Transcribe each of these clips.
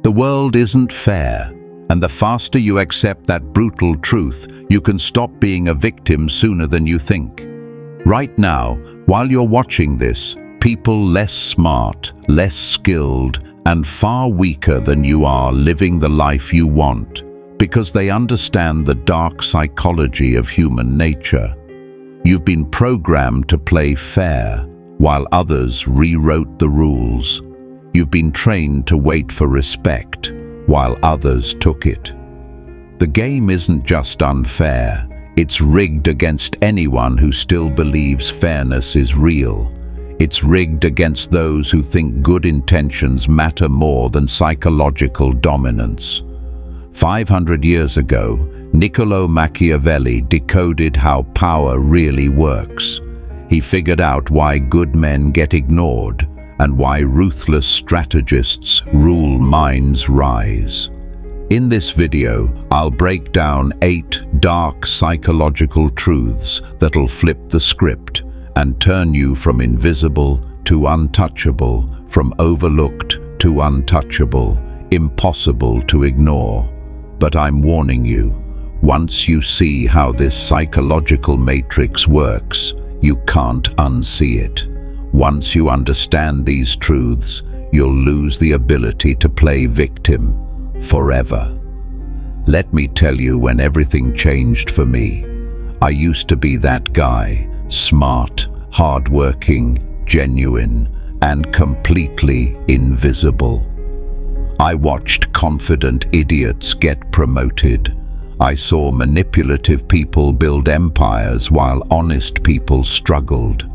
The world isn't fair, and the faster you accept that brutal truth, you can stop being a victim sooner than you think. Right now, while you're watching this, people less smart, less skilled, and far weaker than you are living the life you want, because they understand the dark psychology of human nature. You've been programmed to play fair, while others rewrote the rules. You've been trained to wait for respect, while others took it. The game isn't just unfair, it's rigged against anyone who still believes fairness is real. It's rigged against those who think good intentions matter more than psychological dominance. 500 years ago, Niccolo Machiavelli decoded how power really works. He figured out why good men get ignored and why ruthless strategists rule minds rise. In this video, I'll break down 8 dark psychological truths that'll flip the script and turn you from invisible to untouchable, from overlooked to untouchable, impossible to ignore. But I'm warning you, once you see how this psychological matrix works, you can't unsee it. Once you understand these truths, you'll lose the ability to play victim forever. Let me tell you when everything changed for me. I used to be that guy, smart, hardworking, genuine, and completely invisible. I watched confident idiots get promoted. I saw manipulative people build empires while honest people struggled.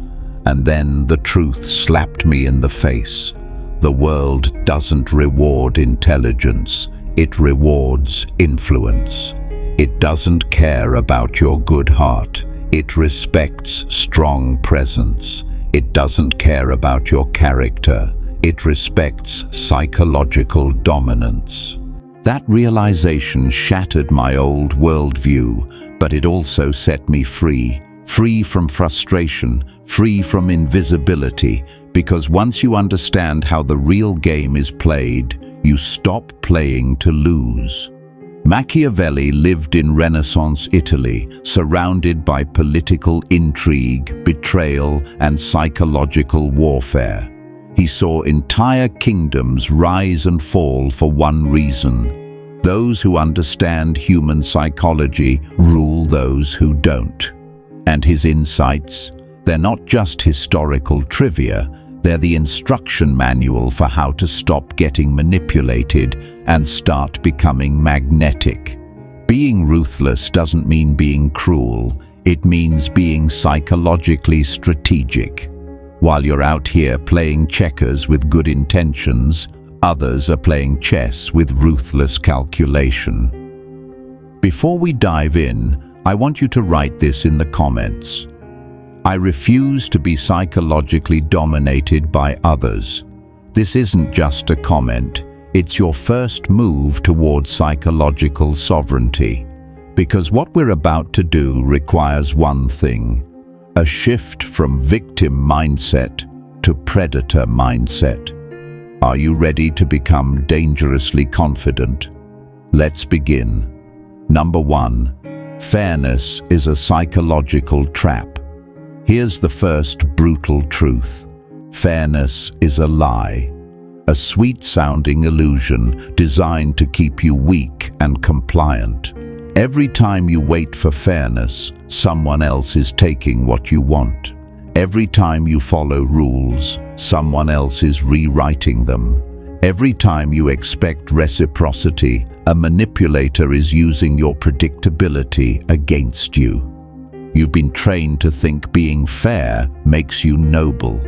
And then the truth slapped me in the face. The world doesn't reward intelligence, it rewards influence. It doesn't care about your good heart, it respects strong presence. It doesn't care about your character, it respects psychological dominance. That realization shattered my old worldview, but it also set me free. Free from frustration, free from invisibility, because once you understand how the real game is played, you stop playing to lose. Machiavelli lived in Renaissance Italy, surrounded by political intrigue, betrayal, and psychological warfare. He saw entire kingdoms rise and fall for one reason. Those who understand human psychology rule those who don't. And his insights, they're not just historical trivia, they're the instruction manual for how to stop getting manipulated and start becoming magnetic. Being ruthless doesn't mean being cruel, it means being psychologically strategic. While you're out here playing checkers with good intentions, others are playing chess with ruthless calculation. Before we dive in, I want you to write this in the comments. I refuse to be psychologically dominated by others. This isn't just a comment, it's your first move towards psychological sovereignty. Because what we're about to do requires one thing: a shift from victim mindset to predator mindset. Are you ready to become dangerously confident? Let's begin. Number 1. Fairness is a psychological trap. Here's the first brutal truth. Fairness is a lie. A sweet-sounding illusion designed to keep you weak and compliant. Every time you wait for fairness, someone else is taking what you want. Every time you follow rules, someone else is rewriting them. Every time you expect reciprocity, a manipulator is using your predictability against you. You've been trained to think being fair makes you noble.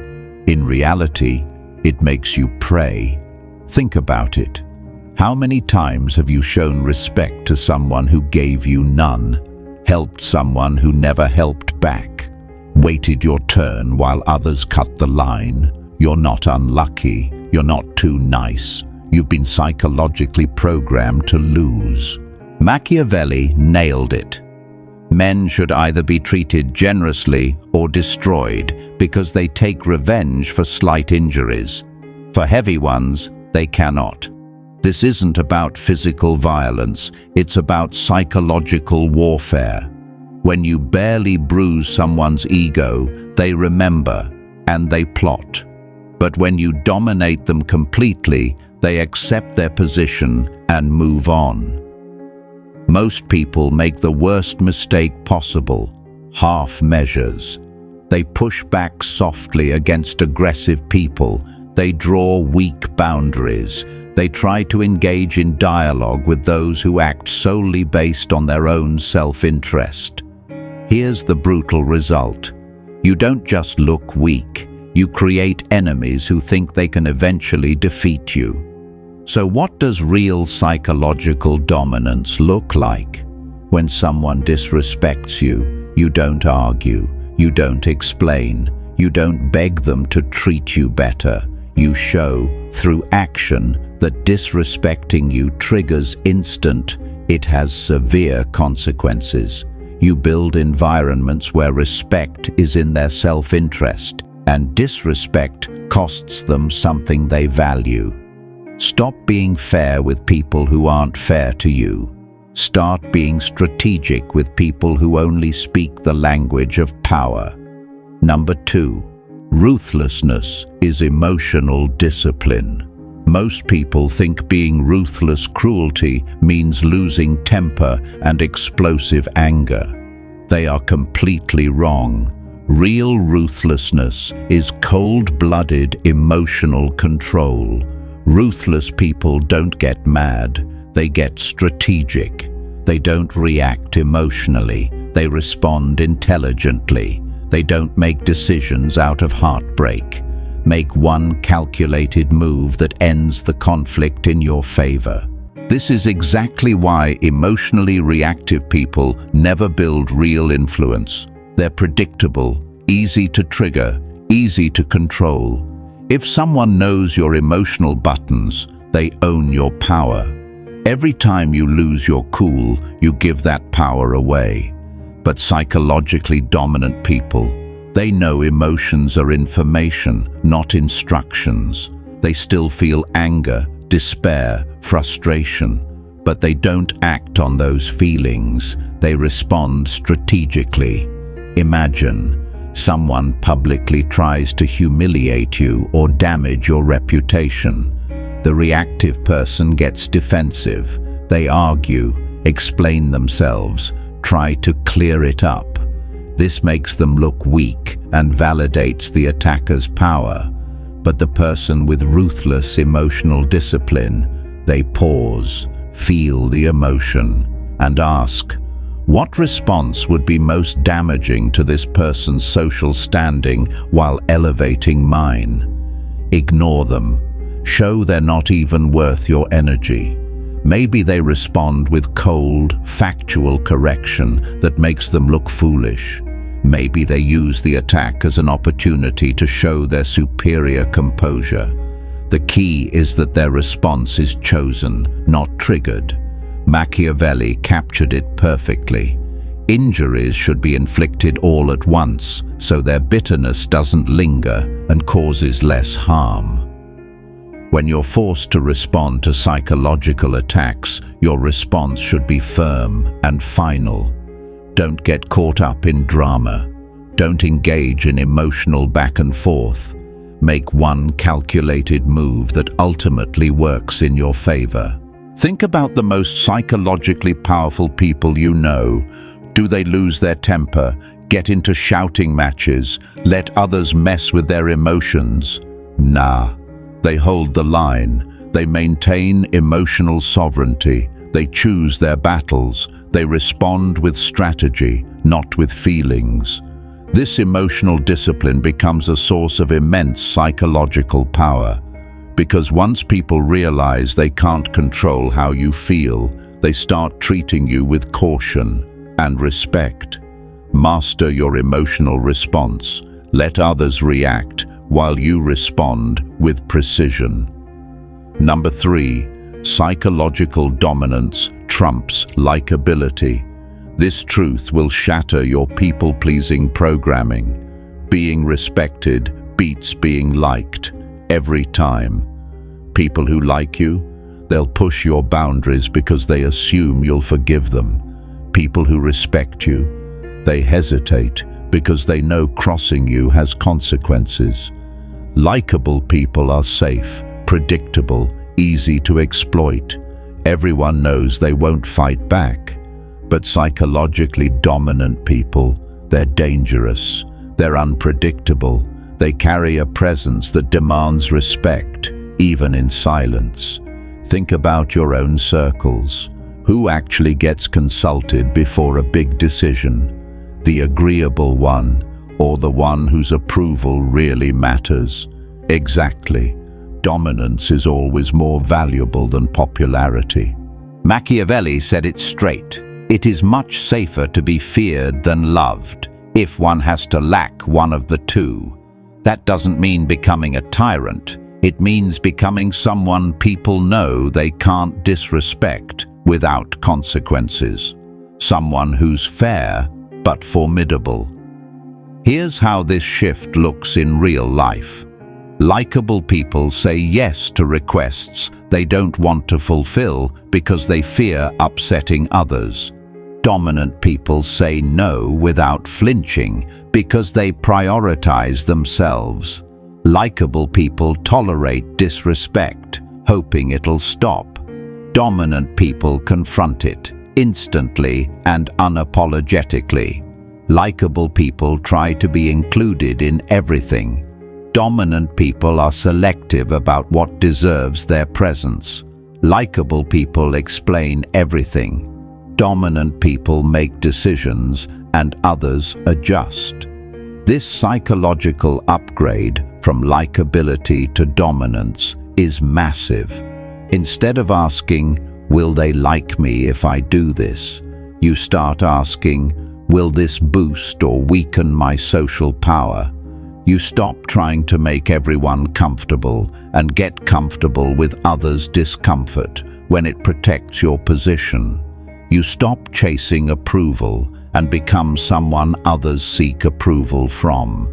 In reality, it makes you prey. Think about it. How many times have you shown respect to someone who gave you none, helped someone who never helped back, waited your turn while others cut the line? You're not unlucky. You're not too nice. You've been psychologically programmed to lose. Machiavelli nailed it. Men should either be treated generously or destroyed because they take revenge for slight injuries. For heavy ones, they cannot. This isn't about physical violence, it's about psychological warfare. When you barely bruise someone's ego, they remember and they plot. But when you dominate them completely, they accept their position and move on. Most people make the worst mistake possible: half measures. They push back softly against aggressive people. They draw weak boundaries. They try to engage in dialogue with those who act solely based on their own self-interest. Here's the brutal result. You don't just look weak. You create enemies who think they can eventually defeat you. So what does real psychological dominance look like? When someone disrespects you, you don't argue. You don't explain. You don't beg them to treat you better. You show, through action, that disrespecting you triggers instant, it has severe consequences. You build environments where respect is in their self-interest, and disrespect costs them something they value. Stop being fair with people who aren't fair to you. Start being strategic with people who only speak the language of power. Number 2. Ruthlessness is emotional discipline. Most people think being ruthless cruelty means losing temper and explosive anger. They are completely wrong. Real ruthlessness is cold-blooded emotional control. Ruthless people don't get mad, they get strategic. They don't react emotionally, they respond intelligently. They don't make decisions out of heartbreak. Make one calculated move that ends the conflict in your favor. This is exactly why emotionally reactive people never build real influence. They're predictable, easy to trigger, easy to control. If someone knows your emotional buttons, they own your power. Every time you lose your cool, you give that power away. But psychologically dominant people, they know emotions are information, not instructions. They still feel anger, despair, frustration, but they don't act on those feelings. They respond strategically. Imagine someone publicly tries to humiliate you or damage your reputation. The reactive person gets defensive. They argue, explain themselves, try to clear it up. This makes them look weak and validates the attacker's power. But the person with ruthless emotional discipline, they pause, feel the emotion, and ask, what response would be most damaging to this person's social standing while elevating mine? Ignore them. Show they're not even worth your energy. Maybe they respond with cold, factual correction that makes them look foolish. Maybe they use the attack as an opportunity to show their superior composure. The key is that their response is chosen, not triggered. Machiavelli captured it perfectly. Injuries should be inflicted all at once, so their bitterness doesn't linger and causes less harm. When you're forced to respond to psychological attacks, your response should be firm and final. Don't get caught up in drama. Don't engage in emotional back and forth. Make one calculated move that ultimately works in your favor. Think about the most psychologically powerful people you know. Do they lose their temper, get into shouting matches, let others mess with their emotions? Nah. They hold the line. They maintain emotional sovereignty. They choose their battles. They respond with strategy, not with feelings. This emotional discipline becomes a source of immense psychological power. Because once people realize they can't control how you feel, they start treating you with caution and respect. Master your emotional response. Let others react while you respond with precision. Number 3, psychological dominance trumps likability. This truth will shatter your people-pleasing programming. Being respected beats being liked every time. People who like you, They'll push your boundaries because they assume you'll forgive them. People who respect you, they hesitate because they know crossing you has consequences. Likable people are safe, predictable, easy to exploit. Everyone knows they won't fight back. But psychologically dominant people, they're dangerous. They're unpredictable. They carry a presence that demands respect, even in silence. Think about your own circles. Who actually gets consulted before a big decision? The agreeable one, or the one whose approval really matters? Exactly. Dominance is always more valuable than popularity. Machiavelli said it straight. It is much safer to be feared than loved, if one has to lack one of the two. That doesn't mean becoming a tyrant. It means becoming someone people know they can't disrespect without consequences. Someone who's fair, but formidable. Here's how this shift looks in real life. Likable people say yes to requests they don't want to fulfill because they fear upsetting others. Dominant people say no without flinching because they prioritize themselves. Likable people tolerate disrespect, hoping it'll stop. Dominant people confront it, instantly and unapologetically. Likable people try to be included in everything. Dominant people are selective about what deserves their presence. Likable people explain everything. Dominant people make decisions and others adjust. This psychological upgrade from likability to dominance is massive. Instead of asking, "Will they like me if I do this?" you start asking, "Will this boost or weaken my social power?" You stop trying to make everyone comfortable and get comfortable with others' discomfort when it protects your position. You stop chasing approval and become someone others seek approval from.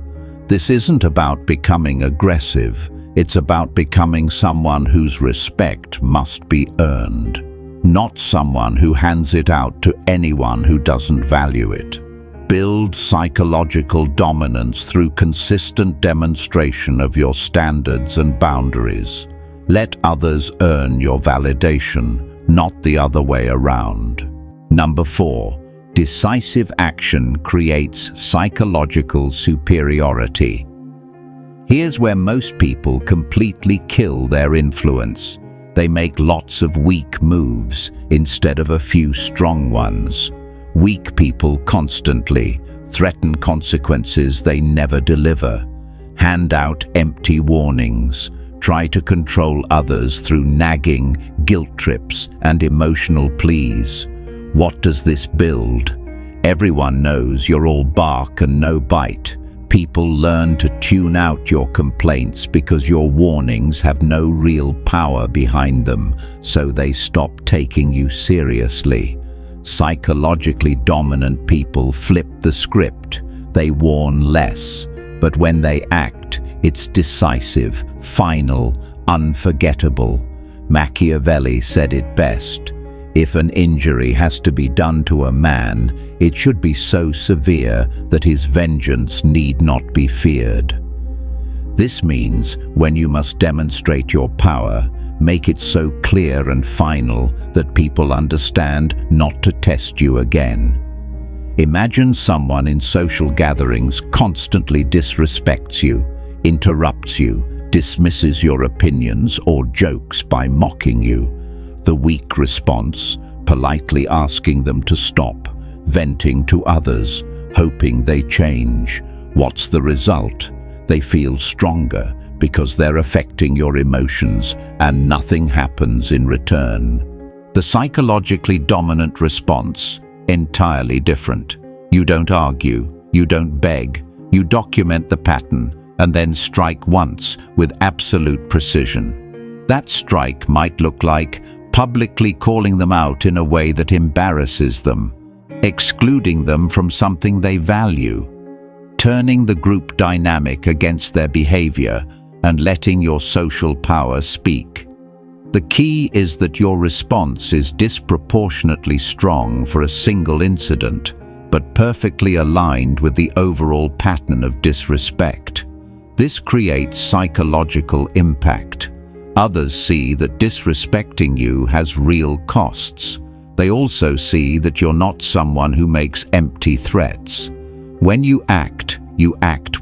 This isn't about becoming aggressive. It's about becoming someone whose respect must be earned, not someone who hands it out to anyone who doesn't value it. Build psychological dominance through consistent demonstration of your standards and boundaries. Let others earn your validation, not the other way around. Number 4. Decisive action creates psychological superiority. Here's where most people completely kill their influence. They make lots of weak moves instead of a few strong ones. Weak people constantly threaten consequences they never deliver, hand out empty warnings, try to control others through nagging, guilt trips, and emotional pleas. What does this build? Everyone knows you're all bark and no bite. People learn to tune out your complaints because your warnings have no real power behind them, so they stop taking you seriously. Psychologically dominant people flip the script. They warn less, but when they act, it's decisive, final, unforgettable. Machiavelli said it best. If an injury has to be done to a man, it should be so severe that his vengeance need not be feared. This means when you must demonstrate your power, make it so clear and final that people understand not to test you again. Imagine someone in social gatherings constantly disrespects you, interrupts you, dismisses your opinions or jokes by mocking you. The weak response, politely asking them to stop, venting to others, hoping they change. What's the result? They feel stronger because they're affecting your emotions and nothing happens in return. The psychologically dominant response, entirely different. You don't argue, you don't beg, you document the pattern and then strike once with absolute precision. That strike might look like publicly calling them out in a way that embarrasses them, excluding them from something they value, turning the group dynamic against their behavior and letting your social power speak. The key is that your response is disproportionately strong for a single incident, but perfectly aligned with the overall pattern of disrespect. This creates psychological impact. Others see that disrespecting you has real costs. They also see that you're not someone who makes empty threats. When you act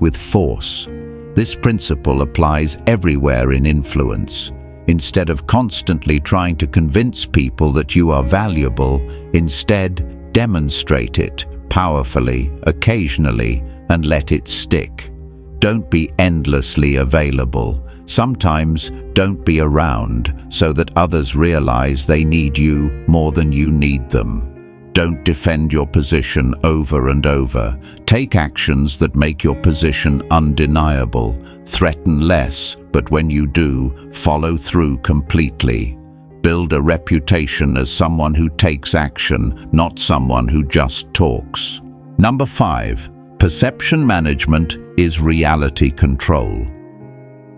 with force. This principle applies everywhere in influence. Instead of constantly trying to convince people that you are valuable, instead demonstrate it powerfully, occasionally, and let it stick. Don't be endlessly available. Sometimes don't be around so that others realize they need you more than you need them. Don't defend your position over and over. Take actions that make your position undeniable. Threaten less, but when you do, follow through completely. Build a reputation as someone who takes action, not someone who just talks. Number 5. Perception management is reality control.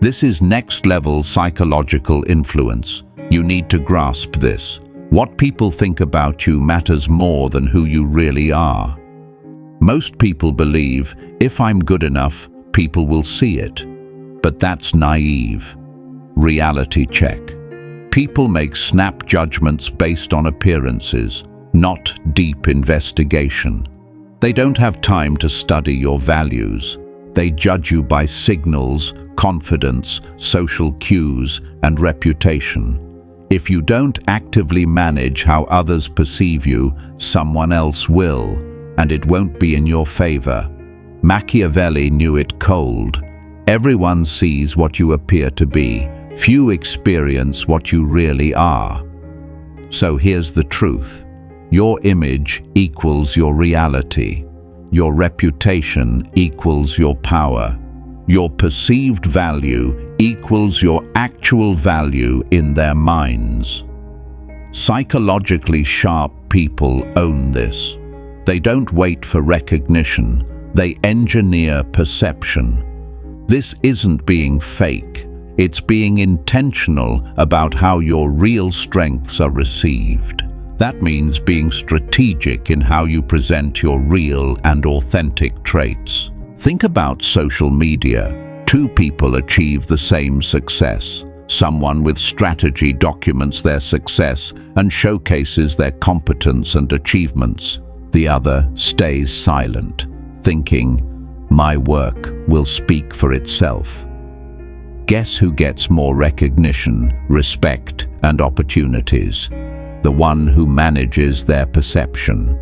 This is next-level psychological influence. You need to grasp this. What people think about you matters more than who you really are. Most people believe, if I'm good enough, people will see it. But that's naive. Reality check. People make snap judgments based on appearances, not deep investigation. They don't have time to study your values. They judge you by signals, confidence, social cues, and reputation. If you don't actively manage how others perceive you, someone else will, and it won't be in your favor. Machiavelli knew it cold. Everyone sees what you appear to be. Few experience what you really are. So here's the truth. Your image equals your reality. Your reputation equals your power. Your perceived value equals your actual value in their minds. Psychologically sharp people own this. They don't wait for recognition. They engineer perception. This isn't being fake. It's being intentional about how your real strengths are received. That means being strategic in how you present your real and authentic traits. Think about social media. Two people achieve the same success. Someone with strategy documents their success and showcases their competence and achievements. The other stays silent, thinking, "My work will speak for itself." Guess who gets more recognition, respect, and opportunities? The one who manages their perception.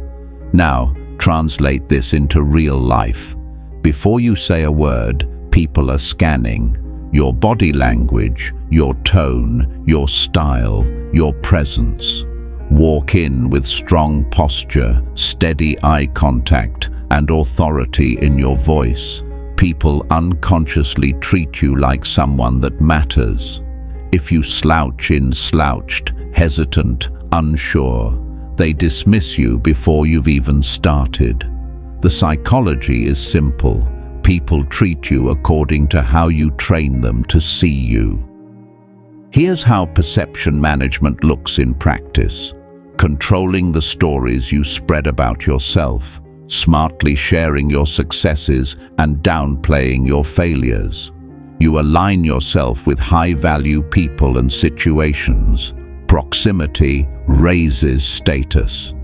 Now, translate this into real life. Before you say a word, people are scanning your body language, your tone, your style, your presence. Walk in with strong posture, steady eye contact, and authority in your voice. People unconsciously treat you like someone that matters. If you slouch in slouched, hesitant, unsure, they dismiss you before you've even started. The psychology is simple. People treat you according to how you train them to see you. Here's how perception management looks in practice. Controlling the stories you spread about yourself, smartly sharing your successes and downplaying your failures. You align yourself with high-value people and situations. Proximity raises status.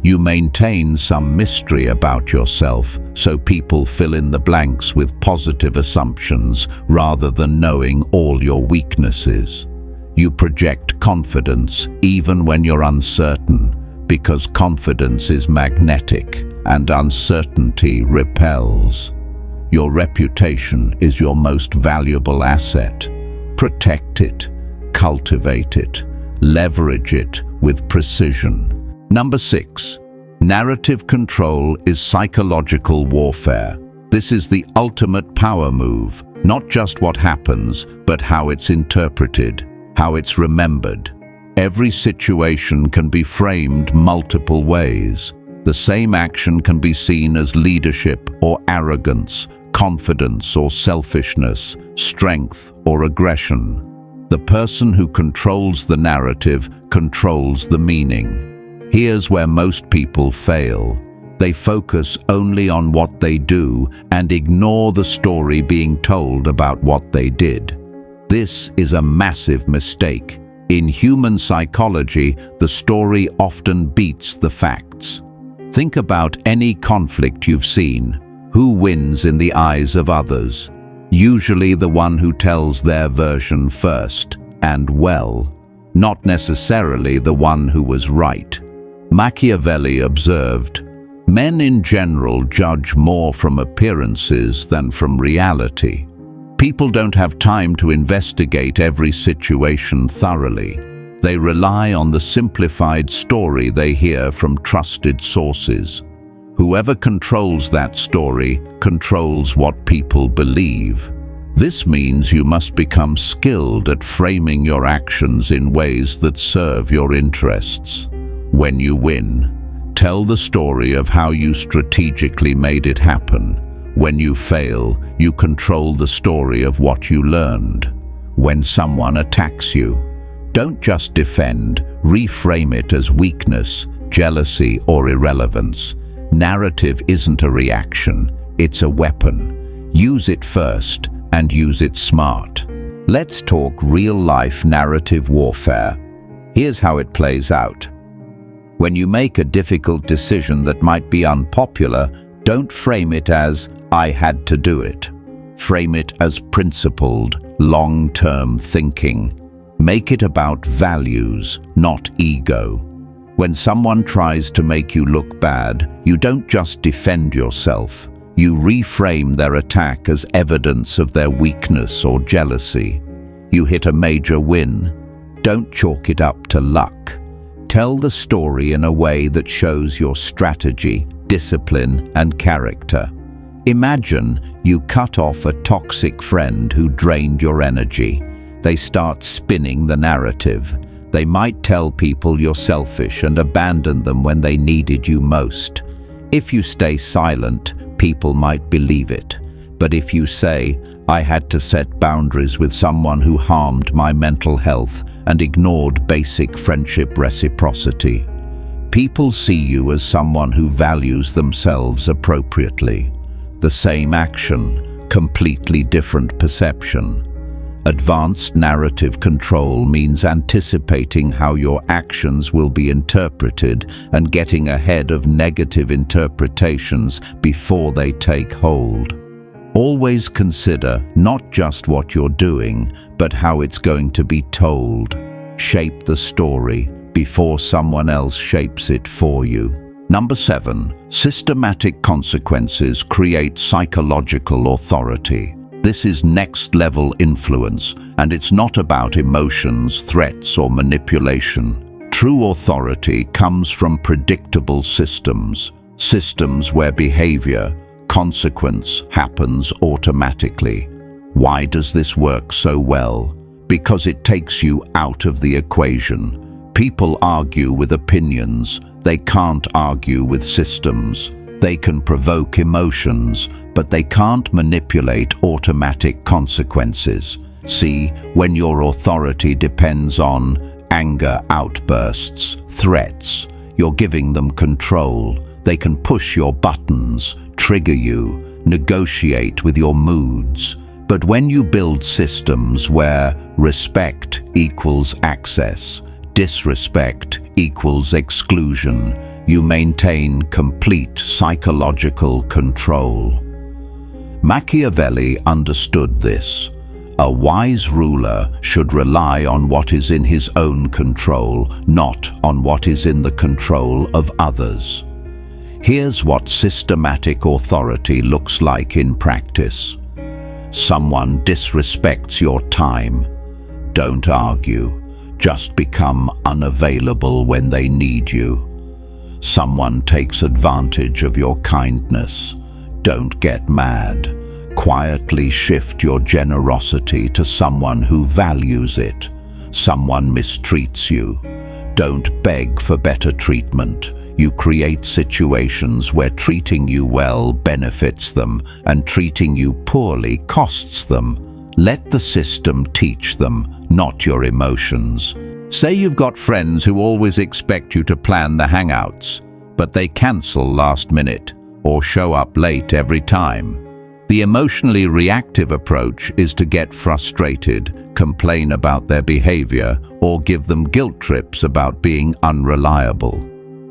You maintain some mystery about yourself, so people fill in the blanks with positive assumptions rather than knowing all your weaknesses. You project confidence even when you're uncertain, because confidence is magnetic and uncertainty repels. Your reputation is your most valuable asset. Protect it, cultivate it, leverage it with precision. Number 6. Narrative control is psychological warfare. This is the ultimate power move, not just what happens, but how it's interpreted, how it's remembered. Every situation can be framed multiple ways. The same action can be seen as leadership or arrogance, confidence or selfishness, strength or aggression. The person who controls the narrative controls the meaning. Here's where most people fail. They focus only on what they do and ignore the story being told about what they did. This is a massive mistake. In human psychology, the story often beats the facts. Think about any conflict you've seen. Who wins in the eyes of others? Usually the one who tells their version first, and well, not necessarily the one who was right. Machiavelli observed, "Men in general judge more from appearances than from reality." People don't have time to investigate every situation thoroughly. They rely on the simplified story they hear from trusted sources. Whoever controls that story controls what people believe. This means you must become skilled at framing your actions in ways that serve your interests. When you win, tell the story of how you strategically made it happen. When you fail, you control the story of what you learned. When someone attacks you, don't just defend, reframe it as weakness, jealousy, or irrelevance. Narrative isn't a reaction, it's a weapon. Use it first, and use it smart. Let's talk real-life narrative warfare. Here's how it plays out. When you make a difficult decision that might be unpopular, don't frame it as, "I had to do it." Frame it as principled, long-term thinking. Make it about values, not ego. When someone tries to make you look bad, you don't just defend yourself. You reframe their attack as evidence of their weakness or jealousy. You hit a major win. Don't chalk it up to luck. Tell the story in a way that shows your strategy, discipline, and character. Imagine you cut off a toxic friend who drained your energy. They start spinning the narrative. They might tell people you're selfish and abandon them when they needed you most. If you stay silent, people might believe it. But if you say, "I had to set boundaries with someone who harmed my mental health and ignored basic friendship reciprocity," people see you as someone who values themselves appropriately. The same action, completely different perception. Advanced narrative control means anticipating how your actions will be interpreted and getting ahead of negative interpretations before they take hold. Always consider not just what you're doing, but how it's going to be told. Shape the story before someone else shapes it for you. Number 7, systematic consequences create psychological authority. This is next-level influence, and it's not about emotions, threats, or manipulation. True authority comes from predictable systems, systems where behavior, consequence happens automatically. Why does this work so well? Because it takes you out of the equation. People argue with opinions. They can't argue with systems. They can provoke emotions, but they can't manipulate automatic consequences. See, when your authority depends on anger outbursts, threats, you're giving them control. They can push your buttons, trigger you, negotiate with your moods. But when you build systems where respect equals access, disrespect equals exclusion, you maintain complete psychological control. Machiavelli understood this. A wise ruler should rely on what is in his own control, not on what is in the control of others. Here's what systematic authority looks like in practice. Someone disrespects your time. Don't argue. Just become unavailable when they need you. Someone takes advantage of your kindness. Don't get mad. Quietly shift your generosity to someone who values it. Someone mistreats you. Don't beg for better treatment. You create situations where treating you well benefits them and treating you poorly costs them. Let the system teach them, not your emotions. Say you've got friends who always expect you to plan the hangouts, but they cancel last minute or show up late every time. The emotionally reactive approach is to get frustrated, complain about their behavior, or give them guilt trips about being unreliable.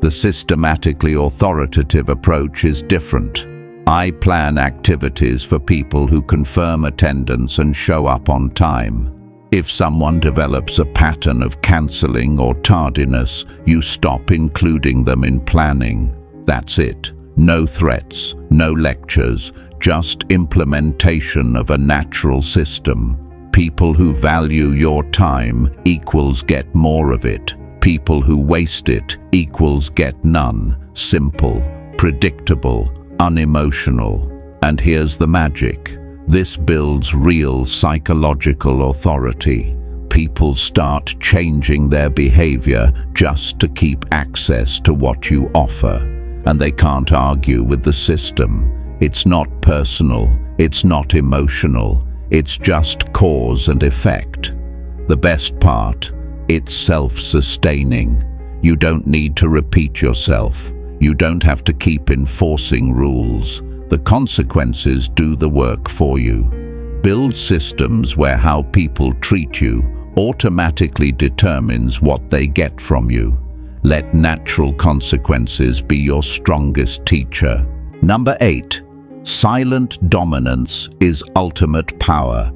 The systematically authoritative approach is different. I plan activities for people who confirm attendance and show up on time. If someone develops a pattern of cancelling or tardiness, you stop including them in planning. That's it. No threats, no lectures, just implementation of a natural system. People who value your time equals get more of it. People who waste it equals get none. Simple, predictable, unemotional. And here's the magic. This builds real psychological authority. People start changing their behavior just to keep access to what you offer. And they can't argue with the system. It's not personal, it's not emotional, it's just cause and effect. The best part, it's self-sustaining. You don't need to repeat yourself. You don't have to keep enforcing rules. The consequences do the work for you. Build systems where how people treat you automatically determines what they get from you. Let natural consequences be your strongest teacher. Number 8. Silent dominance is ultimate power.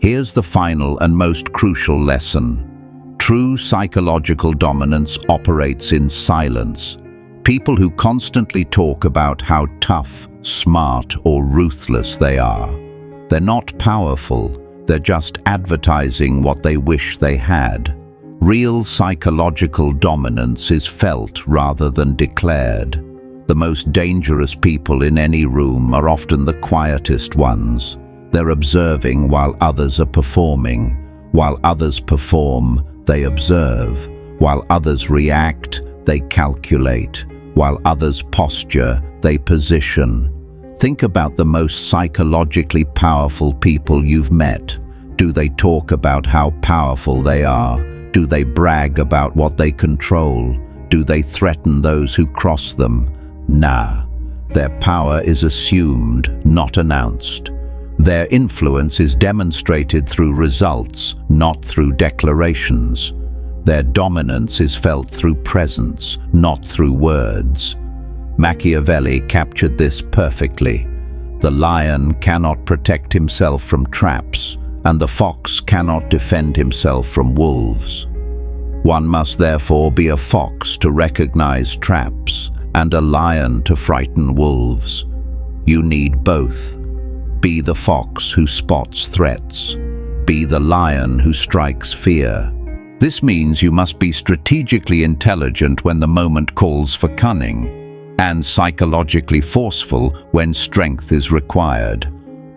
Here's the final and most crucial lesson. True psychological dominance operates in silence. People who constantly talk about how tough, smart, or ruthless they are. They're not powerful, they're just advertising what they wish they had. Real psychological dominance is felt rather than declared. The most dangerous people in any room are often the quietest ones. They're observing while others are performing. While others perform, they observe. While others react, they calculate. While others posture, they position. Think about the most psychologically powerful people you've met. Do they talk about how powerful they are? Do they brag about what they control? Do they threaten those who cross them? Nah. Their power is assumed, not announced. Their influence is demonstrated through results, not through declarations. Their dominance is felt through presence, not through words. Machiavelli captured this perfectly. The lion cannot protect himself from traps, and the fox cannot defend himself from wolves. One must therefore be a fox to recognize traps, and a lion to frighten wolves. You need both. Be the fox who spots threats. Be the lion who strikes fear. This means you must be strategically intelligent when the moment calls for cunning, and psychologically forceful when strength is required.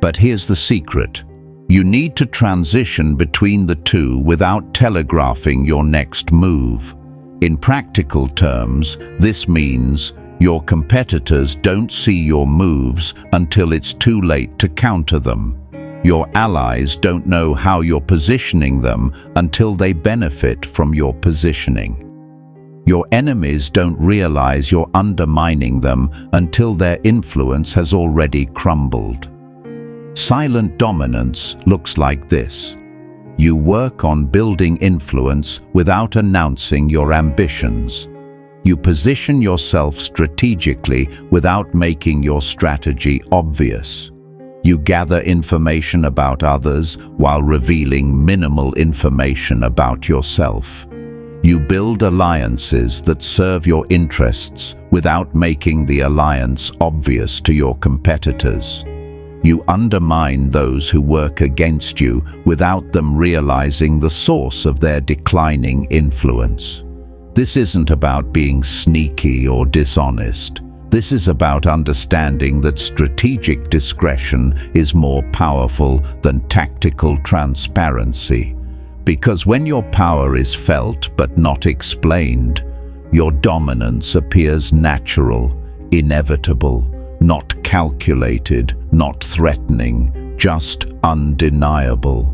But here's the secret. You need to transition between the two without telegraphing your next move. In practical terms, this means your competitors don't see your moves until it's too late to counter them. Your allies don't know how you're positioning them until they benefit from your positioning. Your enemies don't realize you're undermining them until their influence has already crumbled. Silent dominance looks like this. You work on building influence without announcing your ambitions. You position yourself strategically without making your strategy obvious. You gather information about others while revealing minimal information about yourself. You build alliances that serve your interests without making the alliance obvious to your competitors. You undermine those who work against you without them realizing the source of their declining influence. This isn't about being sneaky or dishonest. This is about understanding that strategic discretion is more powerful than tactical transparency. Because when your power is felt but not explained, your dominance appears natural, inevitable, not calculated, not threatening, just undeniable.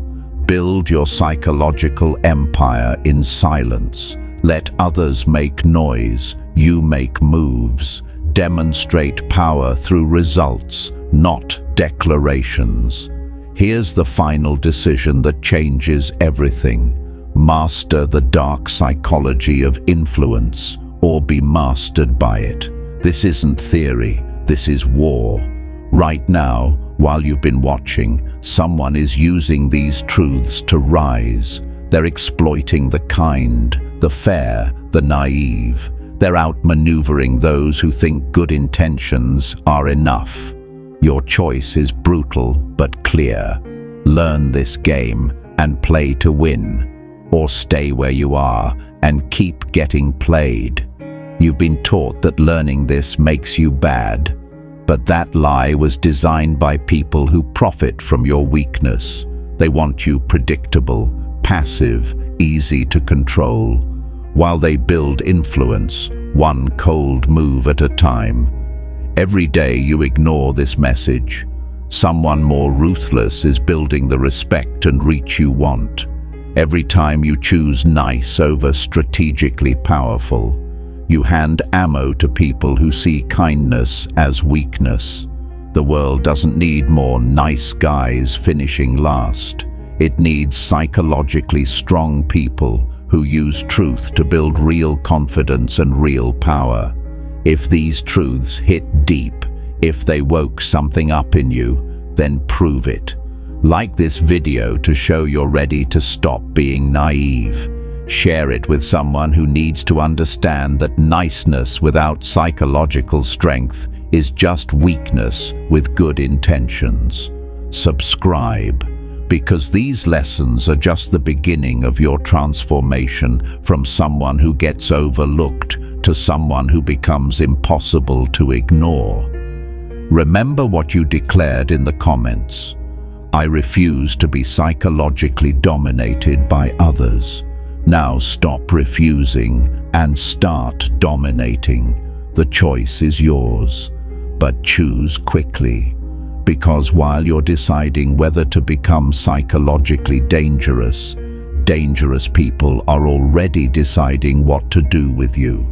Build your psychological empire in silence. Let others make noise, you make moves. Demonstrate power through results, not declarations. Here's the final decision that changes everything. Master the dark psychology of influence, or be mastered by it. This isn't theory, this is war. Right now, while you've been watching, someone is using these truths to rise. They're exploiting the kind, the fair, the naive. They're outmaneuvering those who think good intentions are enough. Your choice is brutal but clear. Learn this game and play to win, or stay where you are and keep getting played. You've been taught that learning this makes you bad, but that lie was designed by people who profit from your weakness. They want you predictable, passive, easy to control, while they build influence, one cold move at a time. Every day you ignore this message. Someone more ruthless is building the respect and reach you want. Every time you choose nice over strategically powerful, you hand ammo to people who see kindness as weakness. The world doesn't need more nice guys finishing last. It needs psychologically strong people who use truth to build real confidence and real power. If these truths hit deep, if they woke something up in you, then prove it. Like this video to show you're ready to stop being naive. Share it with someone who needs to understand that niceness without psychological strength is just weakness with good intentions. Subscribe, because these lessons are just the beginning of your transformation from someone who gets overlooked to someone who becomes impossible to ignore. Remember what you declared in the comments. I refuse to be psychologically dominated by others. Now stop refusing and start dominating. The choice is yours, but choose quickly, because while you're deciding whether to become psychologically dangerous, dangerous people are already deciding what to do with you.